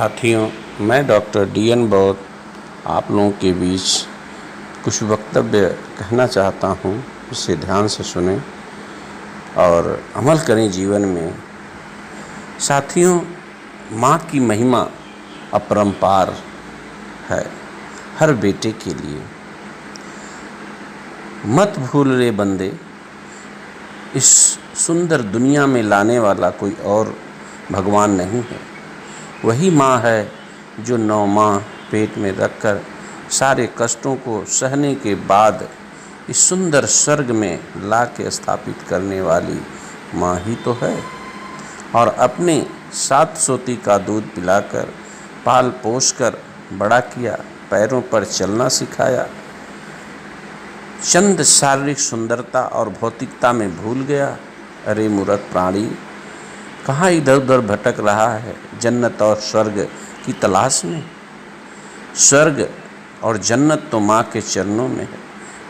साथियों, मैं doctor DN. बौद्ध आप लोगों के बीच कुछ वक्तव्य कहना चाहता हूँ। इसे ध्यान से सुनें और अमल करें जीवन में। साथियों, माँ की महिमा अपरंपार है हर बेटे के लिए। मत भूल रे बंदे, इस सुंदर दुनिया में लाने वाला कोई और भगवान नहीं है। वही माँ है जो 9 माह पेट में रखकर सारे कष्टों को सहने के बाद इस सुंदर स्वर्ग में ला के स्थापित करने वाली माँ ही तो है। और अपने 7 सोती का दूध पिलाकर पाल पोस कर बड़ा किया, पैरों पर चलना सिखाया। चंद शारीरिक सुंदरता और भौतिकता में भूल गया। अरे मूर्ख प्राणी, कहाँ इधर उधर भटक रहा है जन्नत और स्वर्ग की तलाश में। स्वर्ग और जन्नत तो माँ के चरणों में है,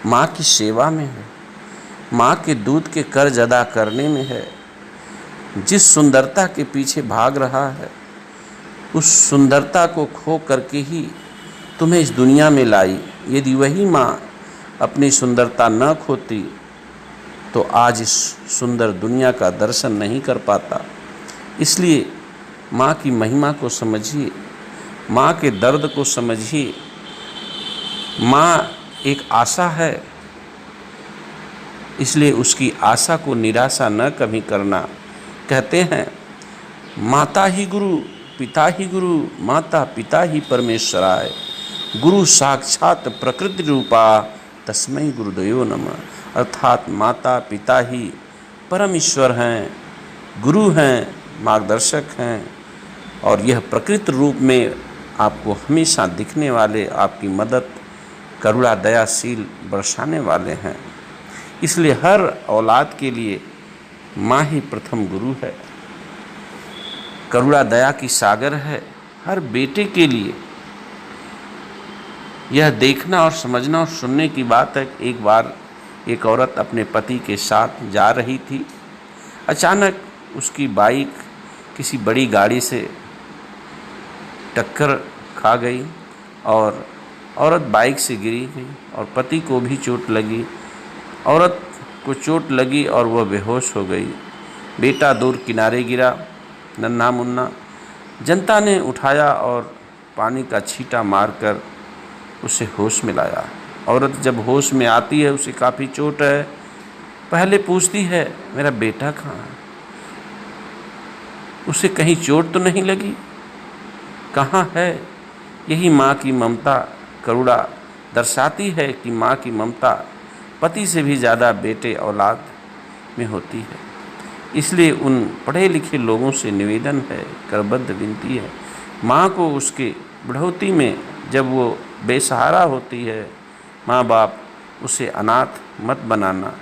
माँ की सेवा में है, माँ के दूध के कर्ज अदा करने में है। जिस सुंदरता के पीछे भाग रहा है, उस सुंदरता को खो करके ही तुम्हें इस दुनिया में लाई। यदि वही माँ अपनी सुंदरता न खोती तो आज इस सुंदर दुनिया का दर्शन नहीं कर पाता। इसलिए माँ की महिमा को समझिए, माँ के दर्द को समझिए। माँ एक आशा है, इसलिए उसकी आशा को निराशा न कभी करना। कहते हैं माता ही गुरु, पिता ही गुरु, माता पिता ही परमेश्वराय। गुरु साक्षात प्रकृति रूपा, तस्मै गुरुदेव नमः। अर्थात माता पिता ही परम ईश्वर हैं, गुरु हैं, मार्गदर्शक हैं और यह प्रकृति रूप में आपको हमेशा दिखने वाले, आपकी मदद करुणा दयाशील बरसाने वाले हैं। इसलिए हर औलाद के लिए माँ ही प्रथम गुरु है, करुणा दया की सागर है। हर बेटे के लिए यह देखना और समझना और सुनने की बात है। एक बार एक औरत अपने पति के साथ जा रही थी। अचानक उसकी बाइक किसी बड़ी गाड़ी से टक्कर खा गई और औरत बाइक से गिरी गई और पति को भी चोट लगी। औरत को चोट लगी और वह बेहोश हो गई। बेटा दूर किनारे गिरा, नन्हा मुन्ना। जनता ने उठाया और पानी का छींटा मारकर उसे होश में लाया। औरत जब होश में आती है, उसे काफ़ी चोट है। पहले पूछती है मेरा बेटा कहाँ है, उसे कहीं चोट तो नहीं लगी, कहाँ है। यही माँ की ममता करुणा दर्शाती है कि माँ की ममता पति से भी ज़्यादा बेटे औलाद में होती है। इसलिए उन पढ़े लिखे लोगों से निवेदन है, करबद्ध विनती है, माँ को उसके बुढ़ौती में जब वो बेसहारा होती है, माँ बाप उसे अनाथ मत बनाना,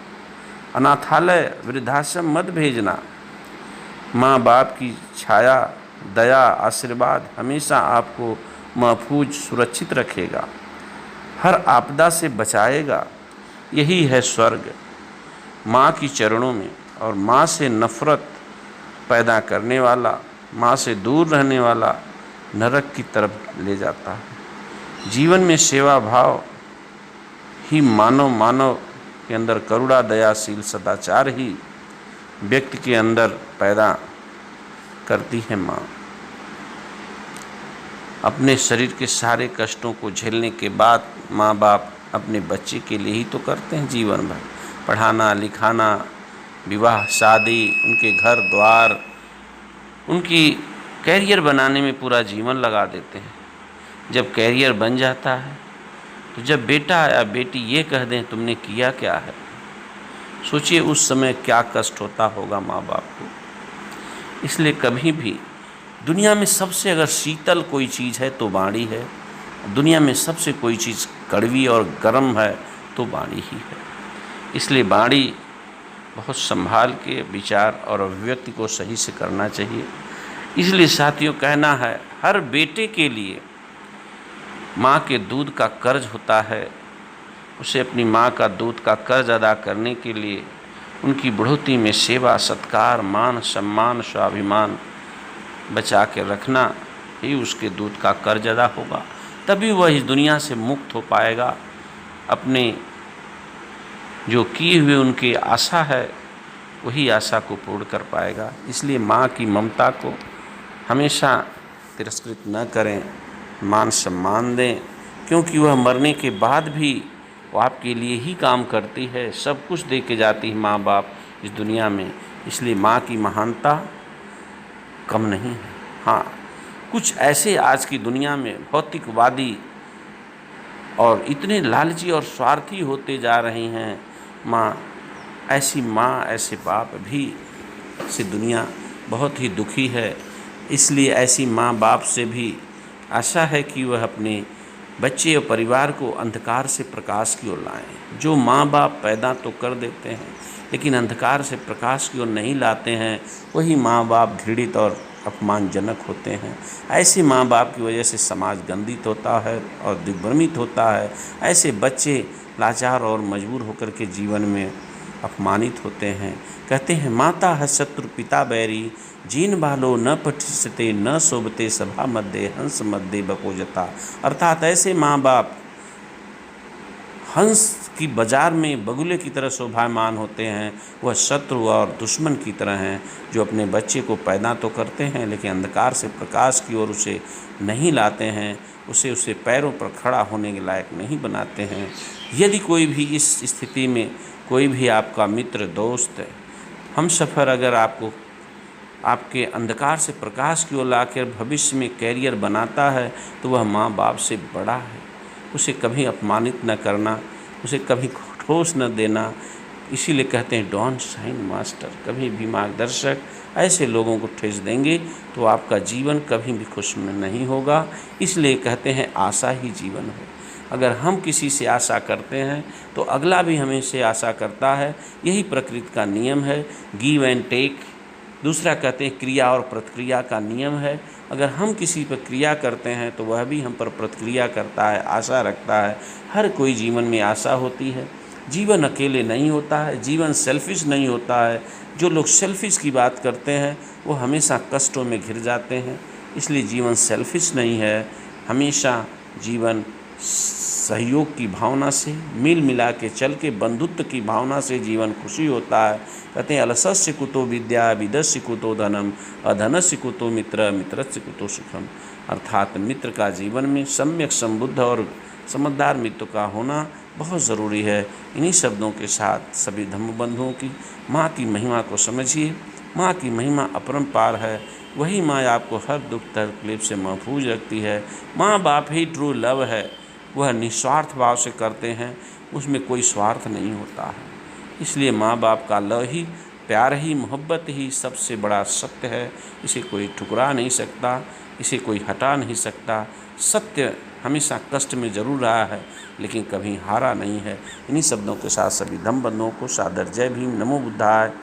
अनाथालय वृद्धाश्रम मत भेजना। माँ बाप की छाया दया आशीर्वाद हमेशा आपको महफूज सुरक्षित रखेगा, हर आपदा से बचाएगा। यही है स्वर्ग, माँ की चरणों में। और माँ से नफ़रत पैदा करने वाला, माँ से दूर रहने वाला नरक की तरफ ले जाता है। जीवन में सेवा भाव ही मानव के अंदर करुणा दयाशील सदाचार ही व्यक्ति के अंदर पैदा करती है माँ। अपने शरीर के सारे कष्टों को झेलने के बाद माँ बाप अपने बच्चे के लिए ही तो करते हैं जीवन भर। पढ़ाना लिखाना, विवाह शादी, उनके घर द्वार, उनकी कैरियर बनाने में पूरा जीवन लगा देते हैं। जब कैरियर बन जाता है तो जब बेटा या बेटी ये कह दें तुमने किया क्या है, सोचिए उस समय क्या कष्ट होता होगा माँ बाप को। इसलिए कभी भी दुनिया में सबसे अगर शीतल कोई चीज़ है तो वाणी है, दुनिया में सबसे कोई चीज़ कड़वी और गर्म है तो वाणी ही है। इसलिए वाणी बहुत संभाल के विचार और अभिव्यक्ति को सही से करना चाहिए। इसलिए साथियों, कहना है हर बेटे के लिए माँ के दूध का कर्ज होता है। उसे अपनी माँ का दूध का कर्ज अदा करने के लिए उनकी बुढ़ौती में सेवा सत्कार मान सम्मान स्वाभिमान बचा के रखना ही उसके दूध का कर्ज अदा होगा, तभी वह इस दुनिया से मुक्त हो पाएगा। अपने जो किए हुए उनकी आशा है वही आशा को पूर्ण कर पाएगा। इसलिए माँ की ममता को हमेशा तिरस्कृत न करें, मान सम्मान दें, क्योंकि वह मरने के बाद भी वो आपके लिए ही काम करती है, सब कुछ दे के जाती है माँ बाप इस दुनिया में। इसलिए माँ की महानता कम नहीं है। हाँ, कुछ ऐसे आज की दुनिया में भौतिकवादी और इतने लालची और स्वार्थी होते जा रहे हैं, ऐसी माँ ऐसे बाप भी से दुनिया बहुत ही दुखी है। इसलिए ऐसी माँ बाप से भी आशा है कि वह अपने बच्चे और परिवार को अंधकार से प्रकाश की ओर लाएं। जो माँ बाप पैदा तो कर देते हैं लेकिन अंधकार से प्रकाश की ओर नहीं लाते हैं, वही माँ बाप घृणित और अपमानजनक होते हैं। ऐसे माँ बाप की वजह से समाज गंदित होता है और दिग्भ्रमित होता है। ऐसे बच्चे लाचार और मजबूर होकर के जीवन में अपमानित होते हैं। कहते हैं, माता है शत्रु पिता बैरी, जीन बालो न पठिसते न शोभते सभा मध्य हंस मध्य बकोजता। अर्थात ऐसे माँ बाप हंस की बाजार में बगुले की तरह शोभायमान होते हैं, वह शत्रु और दुश्मन की तरह हैं, जो अपने बच्चे को पैदा तो करते हैं लेकिन अंधकार से प्रकाश की ओर उसे नहीं लाते हैं, उसे पैरों पर खड़ा होने के लायक नहीं बनाते हैं। यदि कोई भी इस स्थिति में कोई भी आपका मित्र दोस्त हमसफ़र अगर आपके अंधकार से प्रकाश की ओर लाकर भविष्य में कैरियर बनाता है, तो वह माँ बाप से बड़ा है। उसे कभी अपमानित न करना, उसे कभी ठोस न देना। इसीलिए कहते हैं, डोंट शाइन मास्टर। कभी भी मार्गदर्शक ऐसे लोगों को ठेस देंगे तो आपका जीवन कभी भी खुश नहीं होगा। इसलिए कहते हैं, आशा ही जीवन है। अगर हम किसी से आशा करते हैं तो अगला भी हमें से आशा करता है। यही प्रकृति का नियम है, गिव एंड टेक। दूसरा कहते हैं, क्रिया और प्रतिक्रिया का नियम है। अगर हम किसी पर क्रिया करते हैं तो वह भी हम पर प्रतिक्रिया करता है, आशा रखता है। हर कोई जीवन में आशा होती है। जीवन अकेले नहीं होता है, जीवन सेल्फिश नहीं होता है। जो लोग सेल्फिश की बात करते हैं वो हमेशा कष्टों में घिर जाते हैं। इसलिए जीवन सेल्फिश नहीं है, हमेशा जीवन सहयोग की भावना से, मिल मिला के चल के बंधुत्व की भावना से जीवन खुशी होता है। कहते हैं, अलसस्य कुतो विद्या विदस्य कुतो धनम, अधनस्य कुतो मित्र, मित्रस्य कुतो सुखम। अर्थात मित्र का जीवन में सम्यक संबुद्ध और समझदार मित्र का होना बहुत ज़रूरी है। इन्हीं शब्दों के साथ सभी धम्म बंधुओं की माँ की महिमा को समझिए। माँ की महिमा अपरंपार है। वही माँ आपको हर दुख तकलीफ से महफूज रखती है। माँ बाप ही ट्रू लव है। वह निस्वार्थ भाव से करते हैं, उसमें कोई स्वार्थ नहीं होता है। इसलिए माँ बाप का लव ही, प्यार ही, मोहब्बत ही सबसे बड़ा सत्य है। इसे कोई ठुकरा नहीं सकता, इसे कोई हटा नहीं सकता। सत्य हमेशा कष्ट में जरूर रहा है लेकिन कभी हारा नहीं है। इन्हीं शब्दों के साथ सभी धम्म बंधुओं को सादर जय भीम, नमो बुद्धाय।